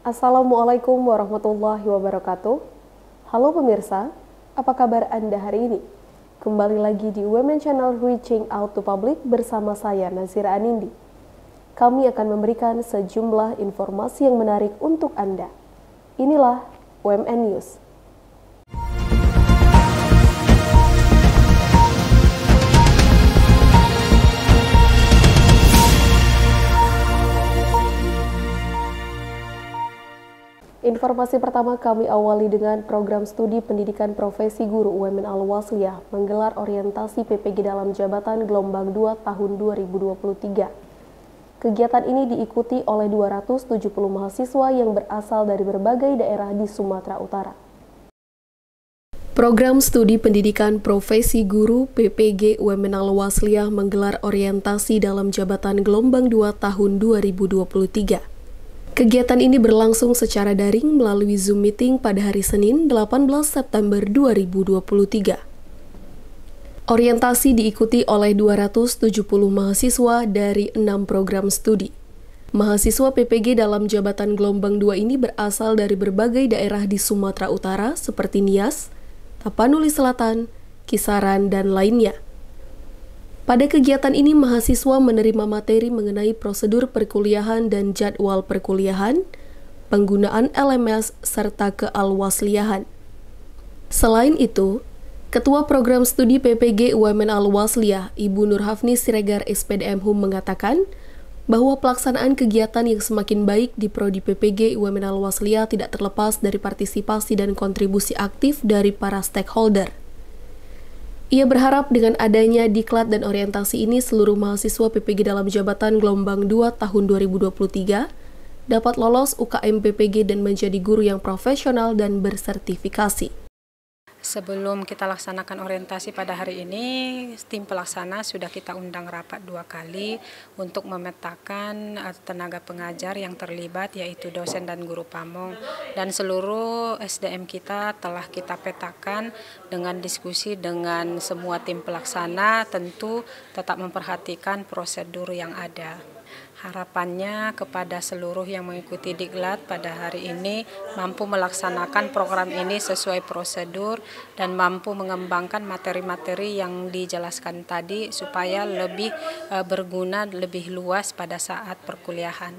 Assalamualaikum warahmatullahi wabarakatuh. Halo pemirsa, apa kabar Anda hari ini? Kembali lagi di Women Channel Reaching Out to Public bersama saya Nazira Anindi. Kami akan memberikan sejumlah informasi yang menarik untuk Anda. Inilah WMN News. Informasi pertama kami awali dengan program studi pendidikan profesi guru UMN Al-Wasliyah menggelar orientasi PPG dalam jabatan gelombang 2 tahun 2023. Kegiatan ini diikuti oleh 270 mahasiswa yang berasal dari berbagai daerah di Sumatera Utara. Program studi pendidikan profesi guru PPG UMN Al-Wasliyah menggelar orientasi dalam jabatan gelombang 2 tahun 2023. Kegiatan ini berlangsung secara daring melalui Zoom Meeting pada hari Senin 18 September 2023. Orientasi diikuti oleh 270 mahasiswa dari 6 program studi. Mahasiswa PPG dalam jabatan gelombang 2 ini berasal dari berbagai daerah di Sumatera Utara seperti Nias, Tapanuli Selatan, Kisaran, dan lainnya. Pada kegiatan ini, mahasiswa menerima materi mengenai prosedur perkuliahan dan jadwal perkuliahan, penggunaan LMS, serta kealwasliyahan. Selain itu, Ketua Program Studi PPG UMN Al-Wasliyah, Ibu Nurhafni Siregar SPDM HUM mengatakan bahwa pelaksanaan kegiatan yang semakin baik di Prodi PPG UMN Al-Wasliyah tidak terlepas dari partisipasi dan kontribusi aktif dari para stakeholder. Ia berharap dengan adanya diklat dan orientasi ini seluruh mahasiswa PPG dalam jabatan gelombang 2 tahun 2023 dapat lolos UKM PPG dan menjadi guru yang profesional dan bersertifikasi. Sebelum kita laksanakan orientasi pada hari ini, tim pelaksana sudah kita undang rapat 2 kali untuk memetakan tenaga pengajar yang terlibat, yaitu dosen dan guru pamong. Dan seluruh SDM kita telah kita petakan dengan diskusi dengan semua tim pelaksana, tentu tetap memperhatikan prosedur yang ada. Harapannya kepada seluruh yang mengikuti diklat pada hari ini mampu melaksanakan program ini sesuai prosedur dan mampu mengembangkan materi-materi yang dijelaskan tadi supaya lebih berguna, lebih luas pada saat perkuliahan.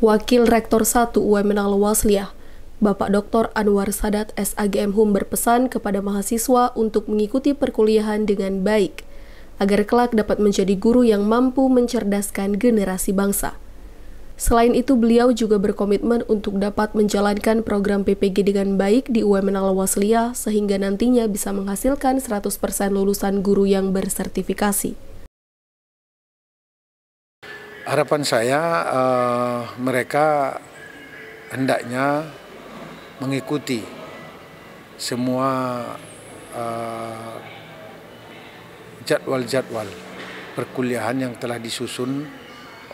Wakil Rektor 1 UMN Al-Wasliyah, Bapak Dr. Anwar Sadat SAGM HUM berpesan kepada mahasiswa untuk mengikuti perkuliahan dengan baik, agar kelak dapat menjadi guru yang mampu mencerdaskan generasi bangsa. Selain itu, beliau juga berkomitmen untuk dapat menjalankan program PPG dengan baik di UMN Al-Wasliyah sehingga nantinya bisa menghasilkan 100% lulusan guru yang bersertifikasi. Harapan saya mereka hendaknya mengikuti semua jadwal-jadwal perkuliahan yang telah disusun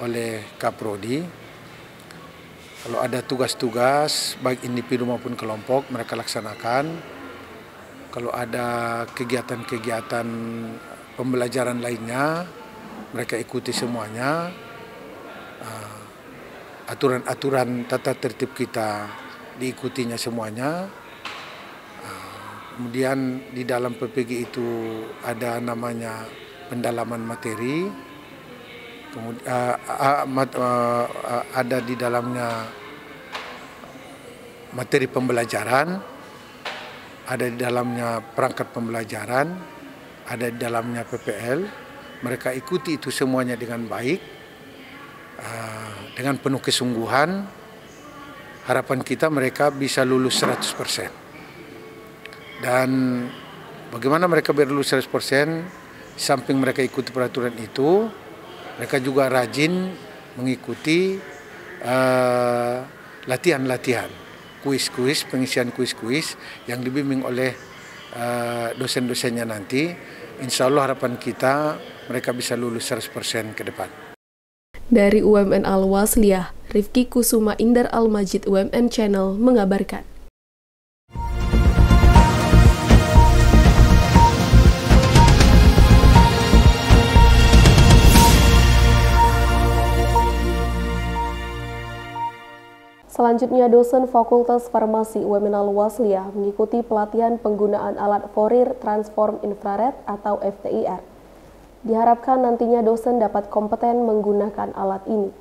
oleh Kaprodi. Kalau ada tugas-tugas baik individu maupun kelompok mereka laksanakan. Kalau ada kegiatan-kegiatan pembelajaran lainnya mereka ikuti semuanya. Aturan-aturan tata tertib kita diikutinya semuanya. Kemudian di dalam PPG itu ada namanya pendalaman materi, kemudian ada di dalamnya materi pembelajaran, ada di dalamnya perangkat pembelajaran, ada di dalamnya PPL. Mereka ikuti itu semuanya dengan baik, dengan penuh kesungguhan. Harapan kita mereka bisa lulus 100%. Dan bagaimana mereka berlulus 100%, samping mereka ikuti peraturan itu, mereka juga rajin mengikuti latihan-latihan, kuis-kuis, pengisian kuis-kuis yang dibimbing oleh dosen-dosennya nanti. Insya Allah harapan kita mereka bisa lulus 100% ke depan. Dari UMN Al-Wasliyah, Rifki Kusuma Indar Al-Majid UMN Channel mengabarkan. Selanjutnya, dosen Fakultas Farmasi UMN Al-Wasliyah mengikuti pelatihan penggunaan alat Fourier Transform Infrared atau FTIR. Diharapkan nantinya dosen dapat kompeten menggunakan alat ini.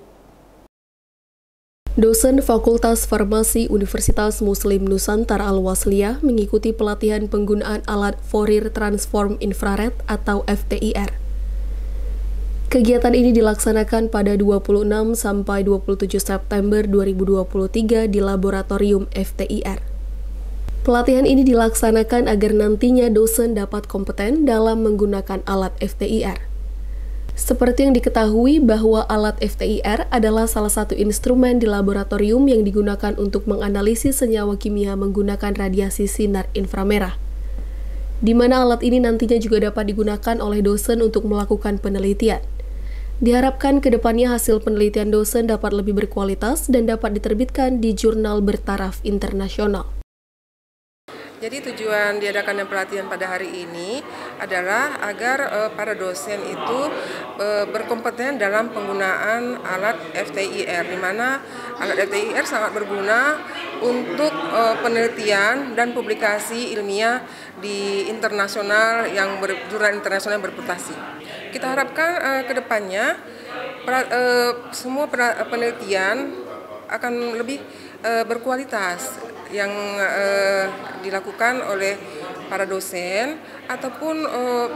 Dosen Fakultas Farmasi Universitas Muslim Nusantara Al-Wasliyah mengikuti pelatihan penggunaan alat Fourier Transform Infrared atau FTIR. Kegiatan ini dilaksanakan pada 26 sampai 27 September 2023 di Laboratorium FTIR. Pelatihan ini dilaksanakan agar nantinya dosen dapat kompeten dalam menggunakan alat FTIR. Seperti yang diketahui bahwa alat FTIR adalah salah satu instrumen di laboratorium yang digunakan untuk menganalisis senyawa kimia menggunakan radiasi sinar inframerah, di mana alat ini nantinya juga dapat digunakan oleh dosen untuk melakukan penelitian. Diharapkan ke depannya hasil penelitian dosen dapat lebih berkualitas dan dapat diterbitkan di jurnal bertaraf internasional. Jadi tujuan diadakannya pelatihan pada hari ini adalah agar para dosen itu berkompeten dalam penggunaan alat FTIR, di mana alat FTIR sangat berguna untuk penelitian dan publikasi ilmiah di internasional jurnal internasional yang berputasi. Kita harapkan ke depannya semua penelitian akan lebih berkualitas yang dilakukan oleh para dosen ataupun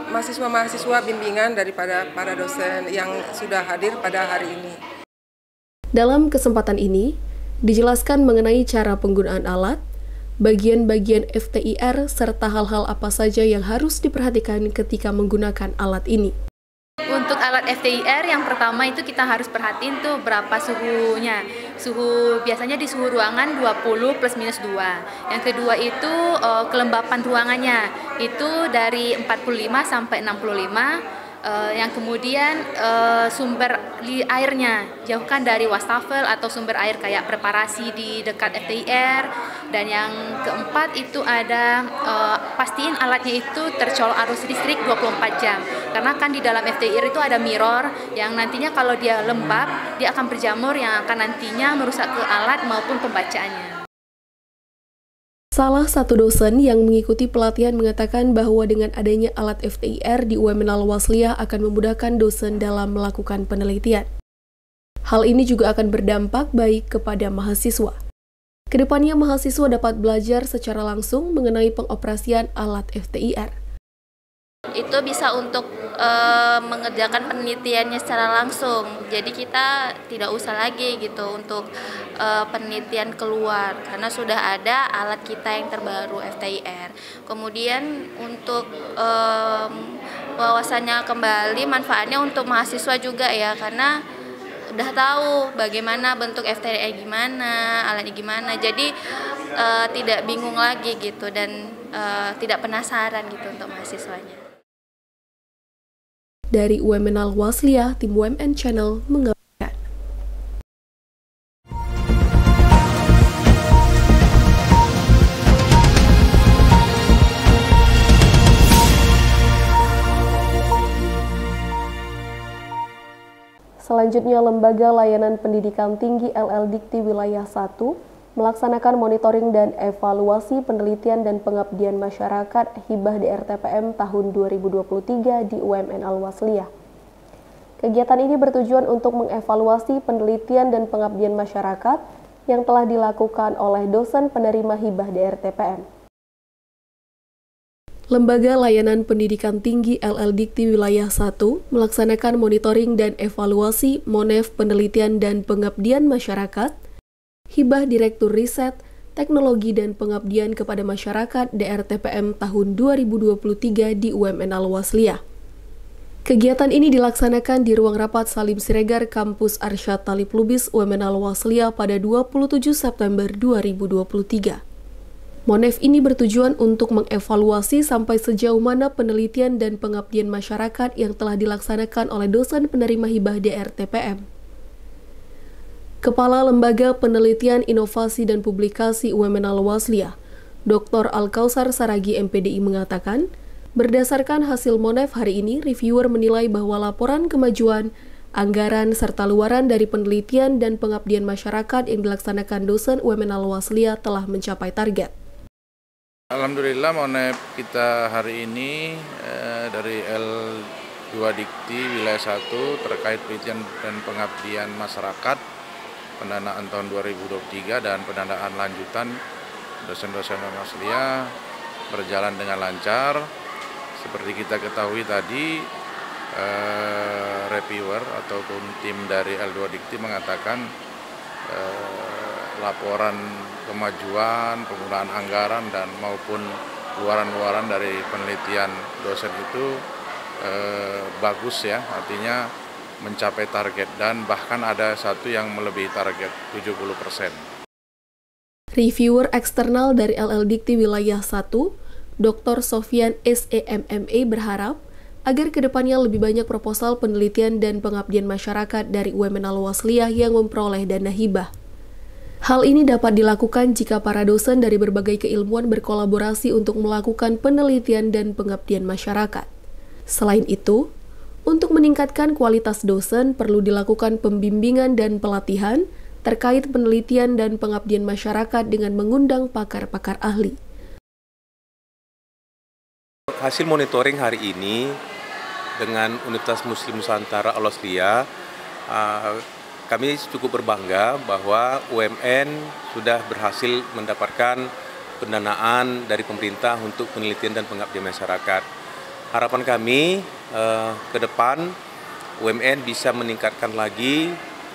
mahasiswa-mahasiswa bimbingan daripada para dosen yang sudah hadir pada hari ini. Dalam kesempatan ini, dijelaskan mengenai cara penggunaan alat, bagian-bagian FTIR, serta hal-hal apa saja yang harus diperhatikan ketika menggunakan alat ini. Untuk alat FTIR yang pertama itu kita harus perhatiin tuh berapa suhunya. Biasanya di suhu ruangan 20 plus minus 2. Yang kedua itu kelembapan ruangannya. Itu dari 45 sampai 65. Yang kemudian sumber airnya, jauhkan dari wastafel atau sumber air kayak preparasi di dekat FTIR. Dan yang keempat itu ada pastiin alatnya itu tercolok arus listrik 24 jam. Karena kan di dalam FTIR itu ada mirror yang nantinya kalau dia lembab, dia akan berjamur yang akan nantinya merusak ke alat maupun pembacaannya. Salah satu dosen yang mengikuti pelatihan mengatakan bahwa dengan adanya alat FTIR di UMN Al-Wasliyah akan memudahkan dosen dalam melakukan penelitian. Hal ini juga akan berdampak baik kepada mahasiswa. Kedepannya mahasiswa dapat belajar secara langsung mengenai pengoperasian alat FTIR. Itu bisa untuk mengerjakan penelitiannya secara langsung. Jadi kita tidak usah lagi gitu untuk penelitian keluar karena sudah ada alat kita yang terbaru FTIR. Kemudian untuk wawasannya kembali manfaatnya untuk mahasiswa juga ya, karena udah tahu bagaimana bentuk FTIR gimana, alatnya gimana. Jadi tidak bingung lagi gitu dan tidak penasaran gitu untuk mahasiswanya. Dari UMN Al-Wasliyah, tim UMN Channel mengabarkan. Selanjutnya, Lembaga Layanan Pendidikan Tinggi LL Dikti Wilayah 1 melaksanakan monitoring dan evaluasi penelitian dan pengabdian masyarakat Hibah DRTPM tahun 2023 di UMN Al-Wasliyah. Kegiatan ini bertujuan untuk mengevaluasi penelitian dan pengabdian masyarakat yang telah dilakukan oleh dosen penerima Hibah DRTPM. Lembaga Layanan Pendidikan Tinggi LL Dikti Wilayah 1 melaksanakan monitoring dan evaluasi Monef Penelitian dan Pengabdian Masyarakat Hibah Direktur Riset, Teknologi dan Pengabdian kepada Masyarakat DRTPM tahun 2023 di UMN Al-Wasliyah. Kegiatan ini dilaksanakan di ruang rapat Salim Siregar Kampus Arsyad Talib Lubis UMN Al-Wasliyah pada 27 September 2023. Monef ini bertujuan untuk mengevaluasi sampai sejauh mana penelitian dan pengabdian masyarakat yang telah dilaksanakan oleh dosen penerima Hibah DRTPM. Kepala Lembaga Penelitian Inovasi dan Publikasi UMN Al-Wasliyah, Dr. Al-Kausar Saragi MPDI mengatakan, berdasarkan hasil Monef hari ini, reviewer menilai bahwa laporan kemajuan Anggaran serta luaran dari penelitian dan pengabdian masyarakat yang dilaksanakan dosen UMN Al-Wasliyah telah mencapai target. Alhamdulillah Monep kita hari ini dari L2 Dikti wilayah 1 terkait penelitian dan pengabdian masyarakat pendanaan tahun 2023 dan pendanaan lanjutan dosen-dosen Al-Wasliyah berjalan dengan lancar. Seperti kita ketahui tadi, reviewer ataupun tim dari L2 Dikti mengatakan laporan kemajuan, penggunaan anggaran dan maupun luaran-luaran dari penelitian dosen itu bagus ya, artinya mencapai target dan bahkan ada satu yang melebihi target 70%. Reviewer eksternal dari LL Dikti Wilayah 1, Dr. Sofyan SEMME berharap agar kedepannya lebih banyak proposal penelitian dan pengabdian masyarakat dari UMN Al-Wasliyah yang memperoleh dana hibah. Hal ini dapat dilakukan jika para dosen dari berbagai keilmuan berkolaborasi untuk melakukan penelitian dan pengabdian masyarakat. Selain itu, untuk meningkatkan kualitas dosen perlu dilakukan pembimbingan dan pelatihan terkait penelitian dan pengabdian masyarakat dengan mengundang pakar-pakar ahli. Hasil monitoring hari ini dengan Universitas Muslim Nusantara Al-Wasliyah, kami cukup berbangga bahwa UMN sudah berhasil mendapatkan pendanaan dari pemerintah untuk penelitian dan pengabdian masyarakat. Harapan kami ke depan UMN bisa meningkatkan lagi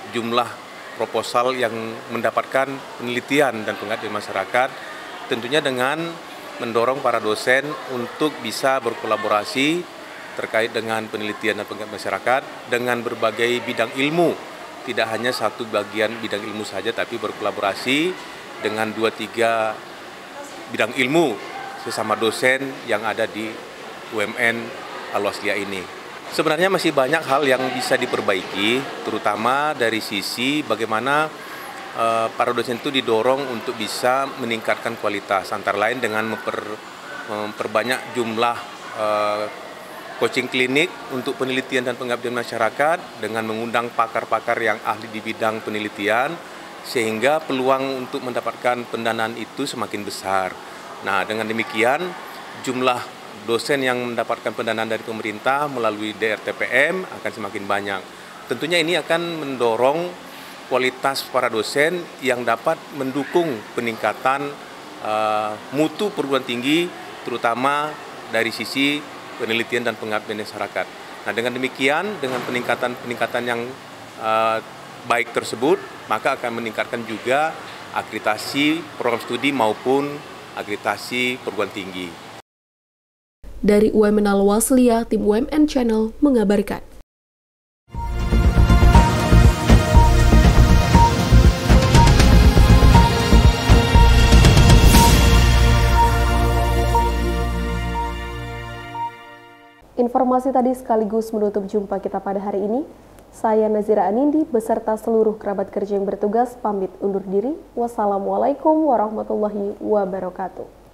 jumlah proposal yang mendapatkan penelitian dan pengabdian masyarakat, tentunya dengan mendorong para dosen untuk bisa berkolaborasi terkait dengan penelitian dan pengabdian masyarakat dengan berbagai bidang ilmu. Tidak hanya satu bagian bidang ilmu saja, tapi berkolaborasi dengan 2-3 bidang ilmu sesama dosen yang ada di UMN Al-Wasliyah ini. Sebenarnya masih banyak hal yang bisa diperbaiki, terutama dari sisi bagaimana para dosen itu didorong untuk bisa meningkatkan kualitas, antara lain dengan memperbanyak jumlah coaching klinik untuk penelitian dan pengabdian masyarakat dengan mengundang pakar-pakar yang ahli di bidang penelitian, sehingga peluang untuk mendapatkan pendanaan itu semakin besar. Nah, dengan demikian jumlah dosen yang mendapatkan pendanaan dari pemerintah melalui DRTPM akan semakin banyak. Tentunya ini akan mendorong kualitas para dosen yang dapat mendukung peningkatan mutu perguruan tinggi, terutama dari sisi penelitian dan pengabdian masyarakat. Nah, dengan demikian, dengan peningkatan yang baik tersebut, maka akan meningkatkan juga akreditasi program studi maupun akreditasi perguruan tinggi. Dari UMN Al-Wasliyah, tim UMN Channel mengabarkan. Informasi tadi sekaligus menutup jumpa kita pada hari ini. Saya Nazira Anindi beserta seluruh kerabat kerja yang bertugas pamit undur diri. Wassalamualaikum warahmatullahi wabarakatuh.